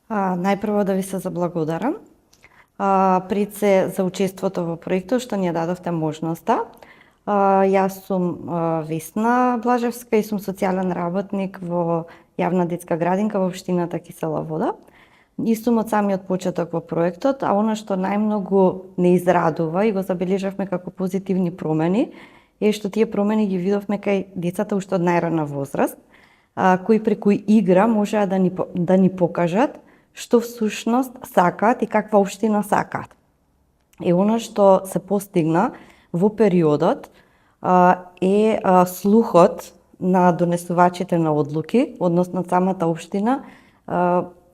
Најпрво да ви се заблагодарам пред се за учеството во проектот што ни ја дадовте можноста. Јас сум Весна Блажевска и сум социјален работник во јавна детска градинка во општината Кисела Вода. И сум од самиот почеток во проектот, а она што најмногу не израдува и го забележавме како позитивни промени е што тие промени ги видовме кај децата уште од најрана возраст, кои преку игра можеа да ни покажат што всушност сакаат и каква општина сакаат. И она што се постигна во периодот е слухот на донесувачите на одлуки, односно самата општина,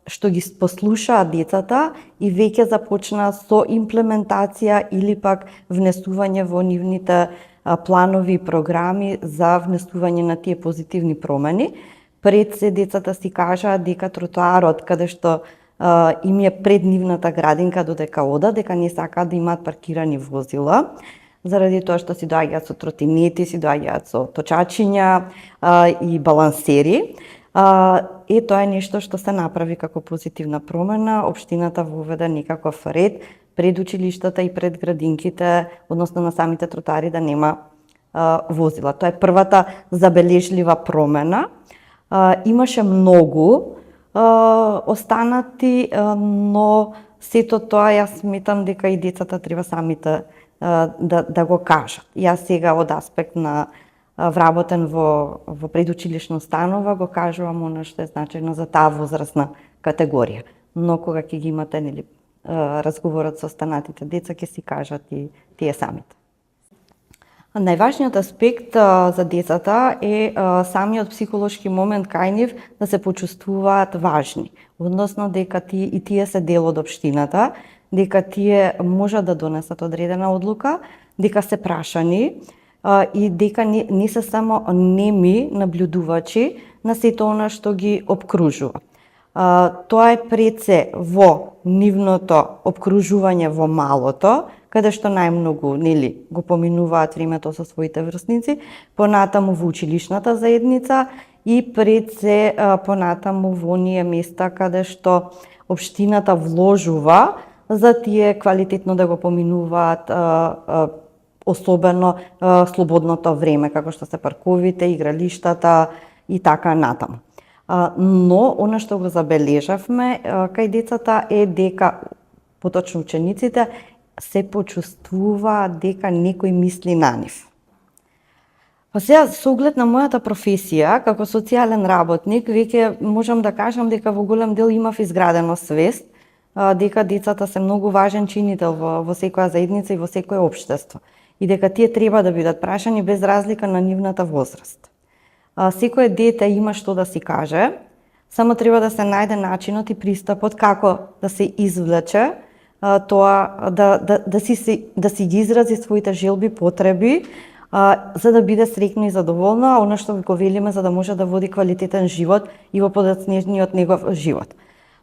што ги послушаа децата и веќе започна со имплементација или пак внесување во нивните планови и програми за внесување на тие позитивни промени. Пред се децата си кажаа дека тротоарот каде што им е пред нивната градинка додека одат, дека не сакаат да имаат паркирани возила, заради тоа што си доаѓаат со тротинети, си доаѓаат со точачиња и балансери. Тоа е нешто што се направи како позитивна промена. Општината воведе некаков ред пред училиштата и пред градинките, односно на самите тротоари да нема возила. Тоа е првата забележлива промена. Имаше многу останати, но сето тоа јас сметам дека и децата треба самите да го кажат. Јас сега од аспект на вработен во предучилишна установа го кажувам она што е значајно за таа возрастна категорија. Но кога ќе ги имате разговорот со останатите деца, ќе си кажат и тие самите. Најважниот аспект за децата е самиот психолошки момент кај нив да се почувствуваат важни, односно дека тие се дел од општината, дека тие можат да донесат одредена одлука, дека се прашани и дека не се само неми наблюдувачи на сето она што ги обкружува. Тоа е пред се во нивното обкружување во малото, каде што најмногу го поминуваат времето со своите врсници, понатаму во училишната заедница и пред се понатаму во оние места каде што општината вложува за тие квалитетно да го поминуваат, особено слободното време, како што се парковите, игралиштата и така натаму. Но она што го забележавме кај децата е дека, поточно учениците, се почувствуваат дека некој мисли на нив. Па сега, со оглед на мојата професија, како социјален работник, веќе можам да кажам дека во голем дел имав изградено свест, дека децата се многу важен чинител во секоја заедница и во секое општество. И дека тие треба да бидат прашани без разлика на нивната возраст. Секое дете има што да си каже, само треба да се најде начинот и пристапот како да се извлече тоа, да си ги изрази своите желби, потреби, за да биде среќно и задоволно, а она што го велиме за да може да води квалитетен живот и во подоцнежниот негов живот.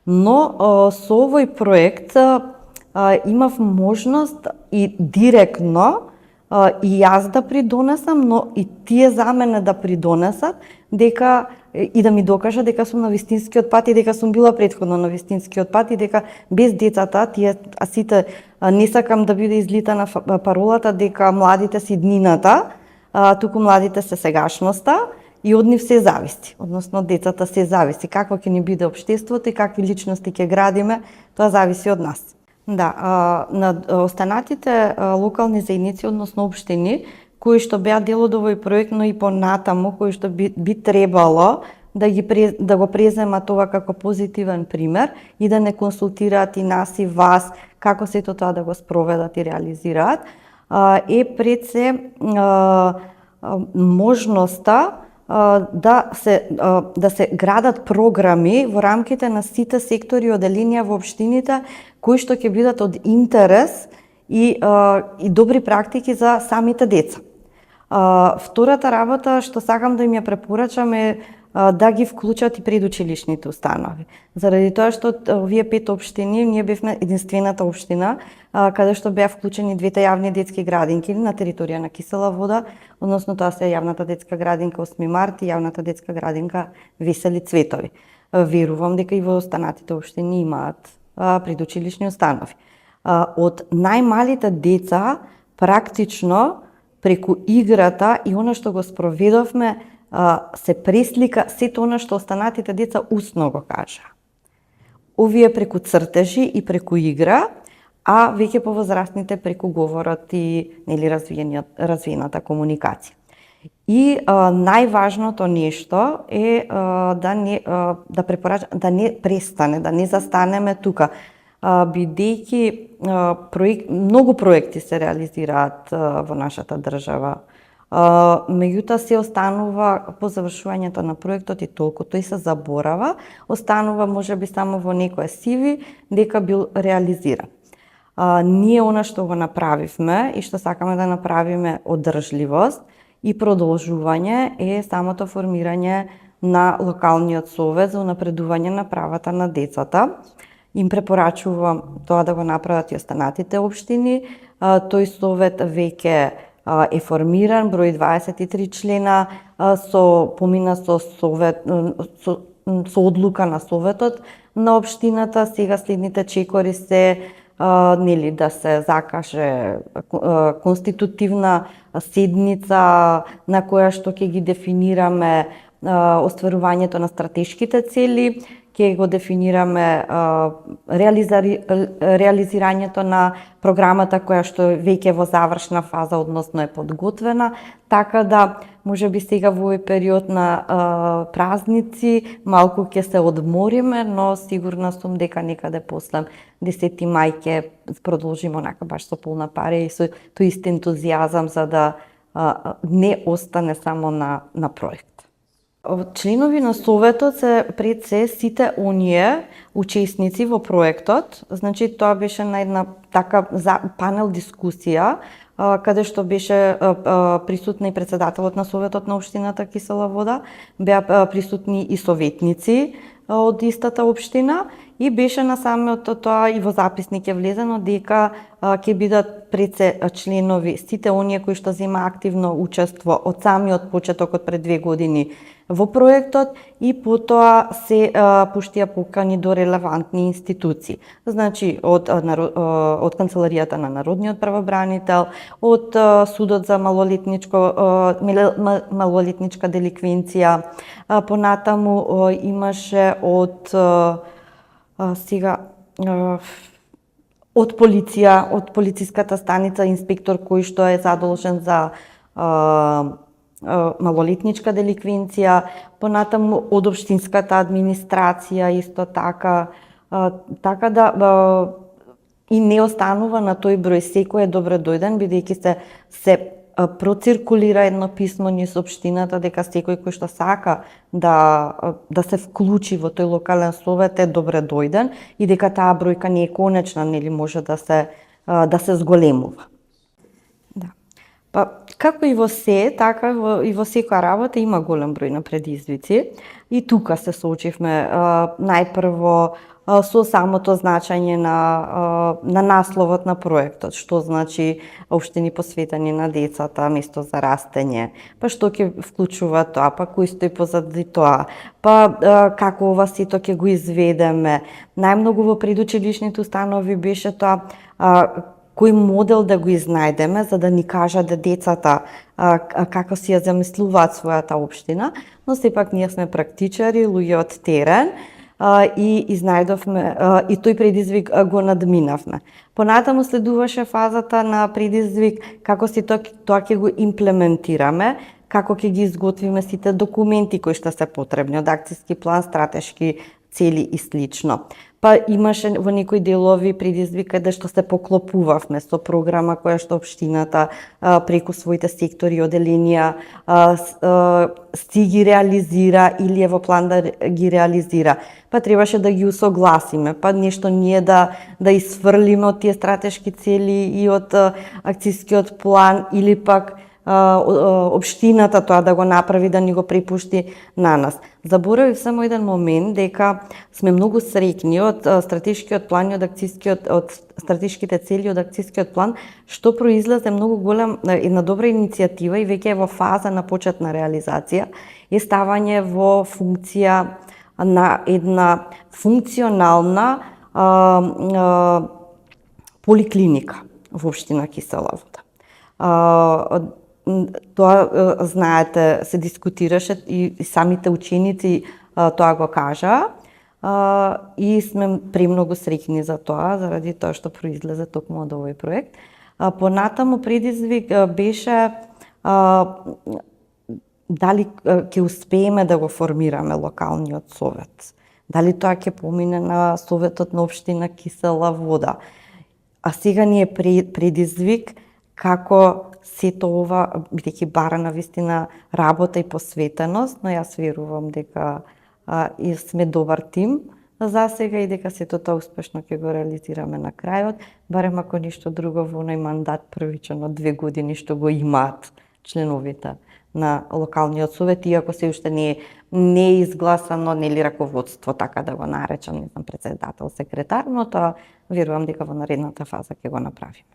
Но со овој проект имав можност и директно и јас да придонесам, но и тие за мене да придонесат, дека и да ми докажа дека сум на вистинскиот пат и дека сум била претходно на вистинскиот пат и дека без децата, сите не сакам да биде излитана паролата дека младите се иднината, туку младите се сегашноста и од нив се зависи, односно децата се зависи. Какво ќе ни биде општеството и какви личности ќе градиме, тоа зависи од нас. Да, на останатите локални заедници, односно општини, кои што беа дел од овој проект, но и понатаму, кои што би требало да го преземат това како позитивен пример и да не консултираат и нас и вас како сето тоа да го спроведат и реализираат, е пред се можноста да се градат програми во рамките на сите сектори и оделенија во општините кои што ќе бидат од интерес и добри практики за самите деца. Втората работа што сакам да им ја препорачам е да ги вклучат и предучилишните установи. Заради тоа што овие 5 општини, ние бевме единствената општина каде што беа вклучени двете јавни детски градинки на територија на Кисела Вода, односно тоа се јавната детска градинка 8 март и јавната детска градинка Весели цветови. верувам дека и во останатите општини имаат предучилишни установи. Од најмалите деца, практично, преку играта и она што го спроведовме, се преслика сето она што останатите деца устно го кажа. Овие преку цртежи и преку игра, а веќе повозрастните преку говорот и развиената комуникација. И најважното нешто е да не престане, да не застанеме тука, бидејќи многу проекти се реализираат во нашата држава. Меѓутоа се останува по завршувањето на проектот и толку, тој се заборава, останува можеби само во некој CV дека бил реализиран. Ние она што го направивме и што сакаме да направиме одржливост и продолжување е самото формирање на локалниот совет за унапредување на правата на децата. Им препорачувам тоа да го направат и останатите општини. Тој совет веќе е формиран, број 23 члена, помина со одлука на советот на општината. Сега следните чекори се да се закаже конститутивна седница на која што ќе ги дефинираме остварувањето на стратешките цели, ќе го дефинираме реализирањето на програмата која што веќе во завршна фаза, односно е подготвена, така да можеби сега во овој период на празници малку ќе се одмориме, но сигурна сум дека некаде после 10 мај ќе продолжиме онака баш со полна пари и со тој ист ентузијазам за да не остане само на проект. Членови на советот се пред се сите оние учесници во проектот. Значи тоа беше на една така панел дискусија каде што беше присутна и председателот на советот на општината Кисела Вода, беа присутни и советници од истата општина и беше на самиот тоа и во записник е влезено дека ќе бидат пред се членови сите оние кои што зема активно учество од самиот почеток од пред 2 години во проектот и потоа се пуштија покани до релевантни институции. Значи од Канцеларијата на Народниот правобранител, од Судот за малолетничка деликвенција, понатаму имаше од полиција, од полициската станица инспектор кој што е задолжен за малолетничка деликвенција, понатаму од општинската администрација исто така, така да и не останува на тој број, секој е добре дојден, бидејќи се проциркулира едно писмо низ општината дека секој кој што сака да се вклучи во тој локален совет е добре дојден и дека таа бројка не е конечна, нели може да се зголемува. Па, како и во се, така и во секоја работа има голем број на предизвици и тука се соочивме најпрво со самото значење на насловот на проектот, што значи општини посветени на децата, место за растење, па што ќе вклучува тоа, па кој стои позади тоа, па како ова сето ќе го изведеме. Најмногу во предучилишните установи беше тоа кој модел да го изнајдеме за да ни кажат децата како си ја замислуваат својата општина, но сепак ние сме практичари, луѓе од терен и изнајдовме и тој предизвик го надминавме. Понатаму следуваше фазата на предизвик како си тоа ќе го имплементираме, како ќе ги изготвиме сите документи кои што се потребни, од акцијски план, стратешки цели и слично. Па имаше во некои делови предизвик каде што се поклопувавме со програма која што општината преку своите сектори и оделенија си ги реализира или е во план да ги реализира. Па требаше да ги усогласиме, па нешто ние да исфрлиме од тие стратешки цели и од акцијскиот план или пак општината тоа да го направи, да ни го препушти на нас. Заборавив само еден момент дека сме многу среќни од стратешкиот план и од стратешките цели од акцијскиот план, што произлезе многу една добра иницијатива и веќе е во фаза на почетна реализација, е ставање во функција на една функционална поликлиника во општина Кисела Вода. Тоа, знаете, се дискутираше и самите ученици тоа го кажаа и сме премногу среќни за тоа, заради тоа што произлезе токму од овој проект. Понатаму предизвик беше дали ќе успееме да го формираме локалниот совет. Дали тоа ќе помине на советот на општина Кисела Вода. А сега ни е предизвик како сето ова, бидејќи бара навистина работа и посветеност, но јас верувам дека и сме добар тим за сега и дека сето тоа успешно ќе го реализираме на крајот, барем ако ништо друго во оној мандат првичен од 2 години што го имаат членовите на локалниот совет, иако се уште не е изгласано, нели, раководство, така да го наречам, не знам, председател, секретар, но тоа верувам дека во наредната фаза ќе го направиме.